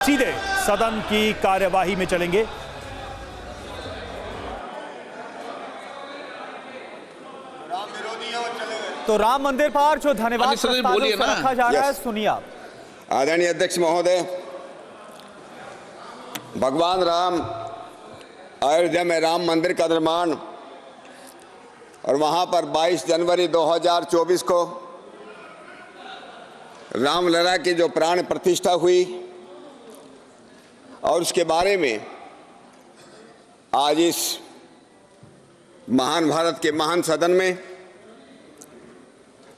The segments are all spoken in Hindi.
सीधे सदन की कार्यवाही में चलेंगे। तो राम मंदिर पर जो धन्यवाद प्रस्ताव रखा जा रहा है, सुनिए आप। आदरणीय अध्यक्ष महोदय, भगवान राम अयोध्या में राम मंदिर का निर्माण और वहां पर 22 जनवरी 2024 को रामलला की जो प्राण प्रतिष्ठा हुई और उसके बारे में आज इस महान भारत के महान सदन में,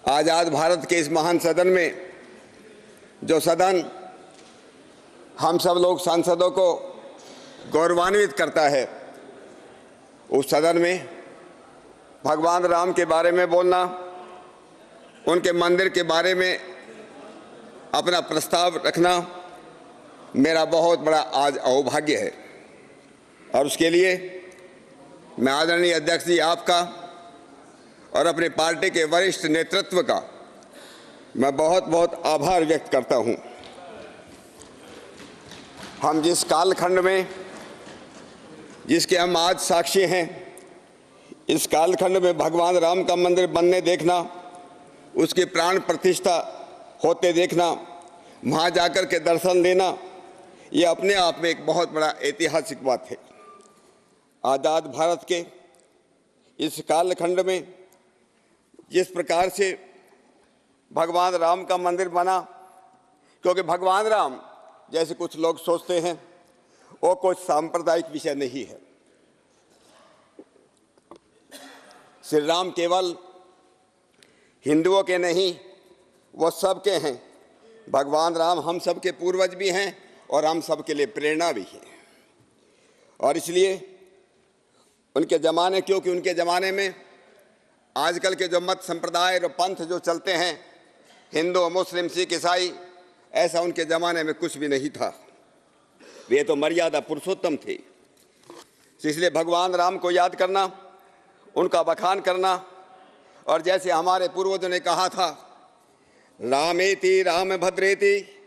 आज़ाद भारत के इस महान सदन में, जो सदन हम सब लोग सांसदों को गौरवान्वित करता है, उस सदन में भगवान राम के बारे में बोलना, उनके मंदिर के बारे में अपना प्रस्ताव रखना मेरा बहुत बड़ा आज सौभाग्य है। और उसके लिए मैं आदरणीय अध्यक्ष जी आपका और अपने पार्टी के वरिष्ठ नेतृत्व का मैं बहुत बहुत आभार व्यक्त करता हूं। हम जिस कालखंड में, जिसके हम आज साक्षी हैं, इस कालखंड में भगवान राम का मंदिर बनने देखना, उसकी प्राण प्रतिष्ठा होते देखना, वहाँ जाकर के दर्शन देना, ये अपने आप में एक बहुत बड़ा ऐतिहासिक बात है। आज़ाद भारत के इस कालखंड में जिस प्रकार से भगवान राम का मंदिर बना, क्योंकि भगवान राम जैसे कुछ लोग सोचते हैं वो कोई सांप्रदायिक विषय नहीं है। श्री राम केवल हिंदुओं के नहीं, वो सबके हैं। भगवान राम हम सबके पूर्वज भी हैं और हम सबके लिए प्रेरणा भी है। और इसलिए उनके ज़माने, क्योंकि उनके ज़माने में आजकल के जो मत संप्रदाय और पंथ जो चलते हैं, हिंदू मुस्लिम सिख ईसाई, ऐसा उनके ज़माने में कुछ भी नहीं था। वे तो मर्यादा पुरुषोत्तम थे। इसलिए भगवान राम को याद करना, उनका बखान करना, और जैसे हमारे पूर्वजों ने कहा था, रामेति राम भद्रेति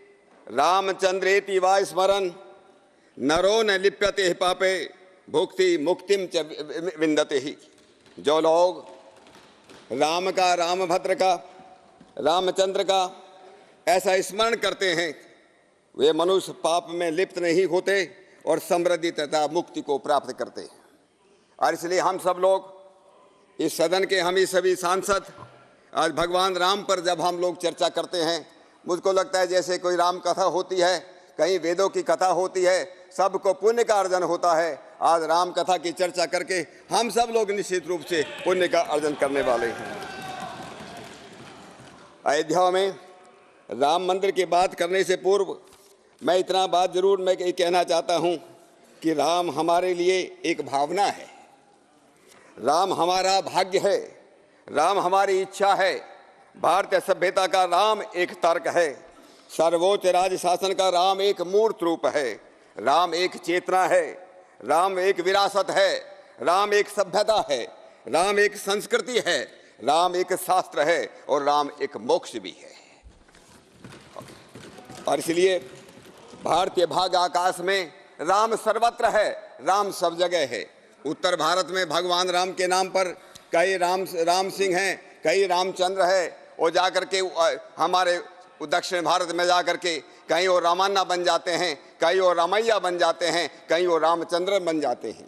रामचंद्रेति वा स्मरन नरो न लिप्यते पापे भुक्ति मुक्तिम च विंदते ही। जो लोग राम का, रामभद्र का, रामचंद्र का ऐसा स्मरण करते हैं, वे मनुष्य पाप में लिप्त नहीं होते और समृद्धि तथा मुक्ति को प्राप्त करते हैं। और इसलिए हम सब लोग इस सदन के, हम ही सभी सांसद आज भगवान राम पर जब हम लोग चर्चा करते हैं, मुझको लगता है जैसे कोई राम कथा होती है, कहीं वेदों की कथा होती है, सबको पुण्य का अर्जन होता है। आज राम कथा की चर्चा करके हम सब लोग निश्चित रूप से पुण्य का अर्जन करने वाले हैं। अयोध्या में राम मंदिर की बात करने से पूर्व मैं इतना बात जरूर मैं कहना चाहता हूँ कि राम हमारे लिए एक भावना है, राम हमारा भाग्य है, राम हमारी इच्छा है। भारतीय सभ्यता का राम एक तर्क है, सर्वोच्च राज्य शासन का राम एक मूर्त रूप है, राम एक चेतना है, राम एक विरासत है, राम एक सभ्यता है, राम एक संस्कृति है, राम एक शास्त्र है और राम एक मोक्ष भी है। और इसलिए भारतीय भाग आकाश में राम सर्वत्र है, राम सब जगह है। उत्तर भारत में भगवान राम के नाम पर कई राम सिंह हैं, कई रामचंद्र है, और जाकर के हमारे दक्षिण भारत में जाकर के कहीं वो रामान्ना बन जाते हैं, कहीं वो रामैया बन जाते हैं, कहीं वो रामचंद्र बन जाते हैं।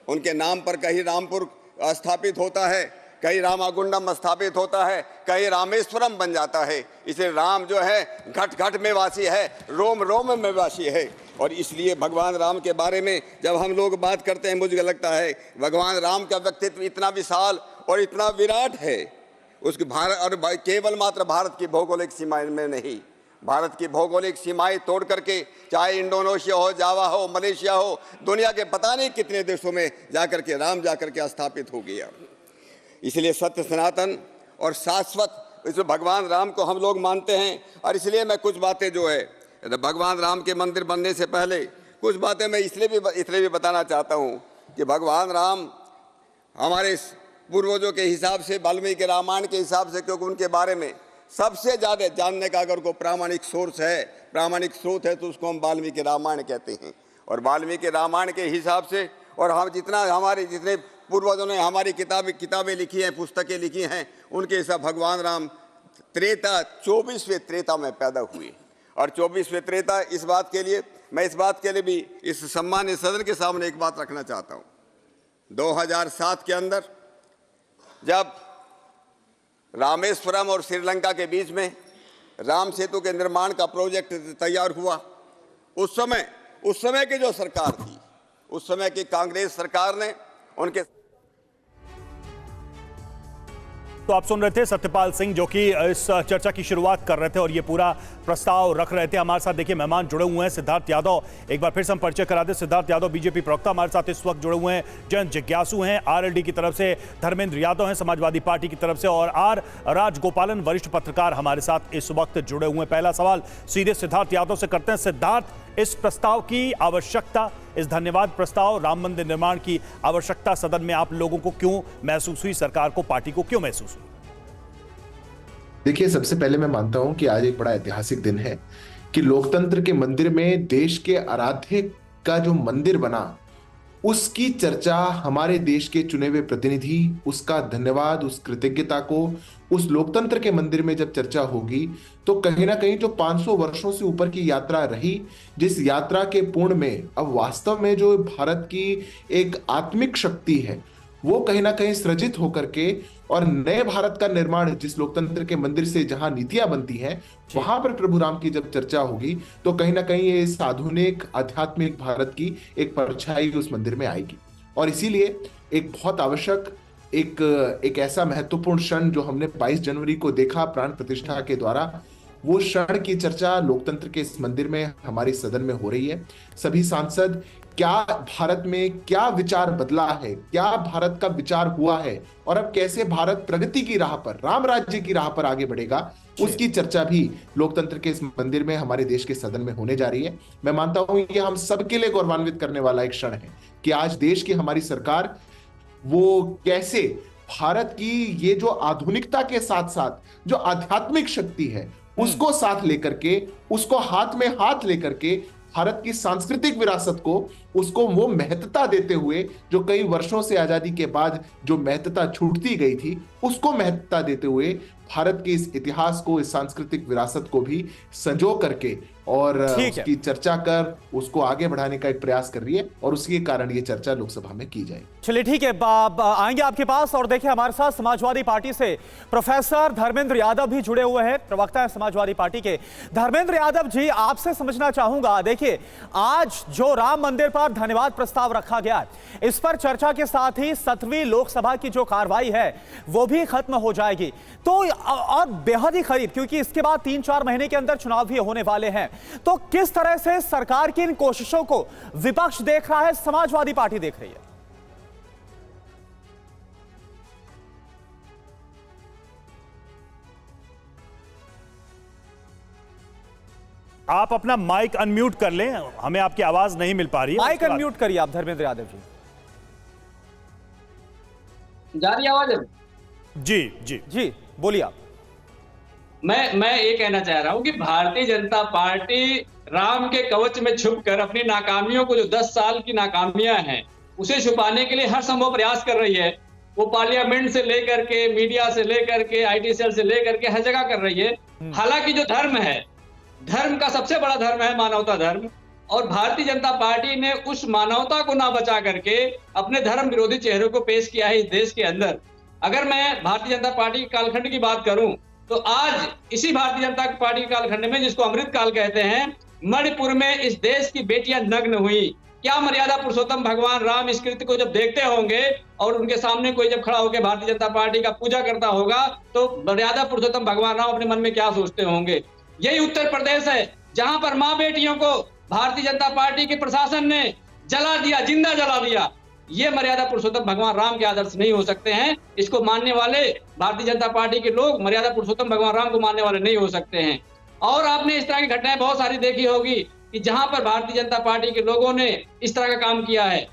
उनके नाम पर कहीं रामपुर स्थापित होता है, कहीं रामागुंडम स्थापित होता है, कहीं रामेश्वरम बन जाता है। इसलिए राम जो है घट घट में वासी है, रोम रोम में वासी है। और इसलिए भगवान राम के बारे में जब हम लोग बात करते हैं, मुझे लगता है भगवान राम का व्यक्तित्व इतना विशाल और इतना विराट है। उसकी भारत, और केवल मात्र भारत की भौगोलिक सीमाएं में नहीं, भारत की भौगोलिक सीमाएं तोड़ करके चाहे इंडोनेशिया हो, जावा हो, मलेशिया हो, दुनिया के पता नहीं कितने देशों में जाकर के राम जाकर के स्थापित हो गया। इसलिए सत्य सनातन और शाश्वत इस भगवान राम को हम लोग मानते हैं। और इसलिए मैं कुछ बातें जो है भगवान राम के मंदिर बनने से पहले कुछ बातें मैं इसलिए भी बताना चाहता हूँ कि भगवान राम हमारे पूर्वजों के हिसाब से, वाल्मीकि रामायण के हिसाब से, क्योंकि उनके बारे में सबसे ज्यादा जानने का अगर कोई प्रामाणिक सोर्स है, प्रामाणिक स्रोत है, तो उसको हम वाल्मीकि रामायण कहते हैं। और वाल्मीकि रामायण के हिसाब से, और हम जितने पूर्वजों ने हमारी किताबें लिखी हैं, पुस्तकें लिखी हैं, उनके हिसाब भगवान राम 24वें त्रेता में पैदा हुए। और 24वें त्रेता इस बात के लिए, मैं इस बात के लिए भी इस सम्मानित सदन के सामने एक बात रखना चाहता हूं। 2007 के अंदर जब रामेश्वरम और श्रीलंका के बीच में राम सेतु के निर्माण का प्रोजेक्ट तैयार हुआ, उस समय की जो सरकार थी, उस समय की कांग्रेस सरकार ने उनके। तो आप सुन रहे थे सत्यपाल सिंह जो कि इस चर्चा की शुरुआत कर रहे थे और ये पूरा प्रस्ताव रख रहे थे। हमारे साथ देखिए मेहमान जुड़े हुए हैं, सिद्धार्थ यादव, एक बार फिर से हम परिचय करा दें। सिद्धार्थ यादव बीजेपी प्रवक्ता हमारे साथ इस वक्त जुड़े हुए हैं। जयंत जिज्ञासु हैं आरएलडी की तरफ से, धर्मेंद्र यादव हैं समाजवादी पार्टी की तरफ से, और आर राजगोपालन वरिष्ठ पत्रकार हमारे साथ इस वक्त जुड़े हुए हैं। पहला सवाल सीधे सिद्धार्थ यादव से करते हैं। सिद्धार्थ, इस प्रस्ताव की आवश्यकता, इस धन्यवाद प्रस्ताव, राम मंदिर निर्माण की आवश्यकता सदन में आप लोगों को क्यों महसूस हुई, सरकार को, पार्टी को क्यों महसूस हुई? देखिए, सबसे पहले मैं मानता हूं कि आज एक बड़ा ऐतिहासिक दिन है कि लोकतंत्र के मंदिर में देश के आराध्य का जो मंदिर बना, उसकी चर्चा हमारे देश के चुने हुए प्रतिनिधि, उसका धन्यवाद, उस कृतज्ञता को उस लोकतंत्र के मंदिर में जब चर्चा होगी तो कहीं ना कहीं जो 500 वर्षों से ऊपर की यात्रा रही, जिस यात्रा के पूर्ण में अब वास्तव में जो भारत की एक आत्मिक शक्ति है वो कहीं ना कहीं सृजित होकर के, और नए भारत का निर्माण जिस लोकतंत्र के मंदिर से जहां नीतियां बनती हैं, वहां पर प्रभु राम की जब चर्चा होगी तो कहीं ना कहीं ये इस आधुनिक आध्यात्मिक भारत की एक परछाई उस मंदिर में आएगी। और इसीलिए एक बहुत आवश्यक एक ऐसा महत्वपूर्ण क्षण जो हमने 22 जनवरी को देखा प्राण प्रतिष्ठा के द्वारा, वो क्षण की चर्चा लोकतंत्र के इस मंदिर में हमारी सदन में हो रही है। सभी सांसद क्या भारत में क्या विचार बदला है, क्या भारत का विचार हुआ है, और अब कैसे भारत प्रगति की राह पर, राम राज्य की राह पर आगे बढ़ेगा, उसकी चर्चा भी लोकतंत्र के इस मंदिर में हमारे देश के सदन में होने जा रही है। मैं मानता हूं कि हम सबके लिए गौरवान्वित करने वाला एक क्षण है कि आज देश की हमारी सरकार वो कैसे भारत की ये जो आधुनिकता के साथ साथ जो आध्यात्मिक शक्ति है उसको साथ लेकर के, उसको हाथ में हाथ लेकर के भारत की सांस्कृतिक विरासत को, उसको वो महत्ता देते हुए जो कई वर्षों से आजादी के बाद जो महत्ता छूटती गई थी, उसको महत्ता देते हुए भारत के इस इतिहास को, इस सांस्कृतिक विरासत को भी संजो करके और उसकी चर्चा कर उसको आगे बढ़ाने का एक प्रयास कर रही है, और उसी के कारण ये चर्चा लोकसभा में की जाए। चलिए ठीक है, आएंगे आपके पास। और देखिए हमारे साथ समाजवादी पार्टी से प्रोफेसर धर्मेंद्र यादव भी जुड़े हुए हैं, प्रवक्ता है समाजवादी पार्टी के। धर्मेंद्र यादव जी, आपसे समझना चाहूंगा, देखिए आज जो राम मंदिर पर धन्यवाद प्रस्ताव रखा गया, इस पर चर्चा के साथ ही 7वीं लोकसभा की जो कार्रवाई है वो भी खत्म हो जाएगी, तो और बेहद ही करीब, क्योंकि इसके बाद 3-4 महीने के अंदर चुनाव भी होने वाले हैं। तो किस तरह से सरकार की इन कोशिशों को विपक्ष देख रहा है, समाजवादी पार्टी देख रही है? आप अपना माइक अनम्यूट कर लें, हमें आपकी आवाज नहीं मिल पा रही है। माइक अनम्यूट करिए आप धर्मेंद्र यादव जी। जा रही आवाज? जी जी जी बोलिए आप। मैं ये कहना चाह रहा हूं कि भारतीय जनता पार्टी राम के कवच में छुपकर अपनी नाकामियों को, जो 10 साल की नाकामियां हैं, उसे छुपाने के लिए हर संभव प्रयास कर रही है। वो पार्लियामेंट से लेकर के, मीडिया से लेकर के, आईटी सेल से लेकर के हर जगह कर रही है। हालांकि जो धर्म है, धर्म का सबसे बड़ा धर्म है मानवता धर्म, और भारतीय जनता पार्टी ने उस मानवता को ना बचा करके अपने धर्म विरोधी चेहरों को पेश किया है इस देश के अंदर। अगर मैं भारतीय जनता पार्टी के कालखंड की बात करूं तो आज इसी भारतीय जनता पार्टी के कालखंड में, जिसको अमृत काल कहते हैं, मणिपुर में इस देश की बेटियां नग्न हुई। क्या मर्यादा पुरुषोत्तम भगवान राम इस कृत्य को जब देखते होंगे और उनके सामने कोई जब खड़ा होकर भारतीय जनता पार्टी का पूजा करता होगा तो मर्यादा पुरुषोत्तम भगवान राम अपने मन में क्या सोचते होंगे? यही उत्तर प्रदेश है जहां पर मां बेटियों को भारतीय जनता पार्टी के प्रशासन ने जला दिया, जिंदा जला दिया। ये मर्यादा पुरुषोत्तम भगवान राम के आदर्श नहीं हो सकते हैं। इसको मानने वाले भारतीय जनता पार्टी के लोग मर्यादा पुरुषोत्तम भगवान राम को मानने वाले नहीं हो सकते हैं। और आपने इस तरह की घटनाएं बहुत सारी देखी होगी कि जहां पर भारतीय जनता पार्टी के लोगों ने इस तरह का काम किया है।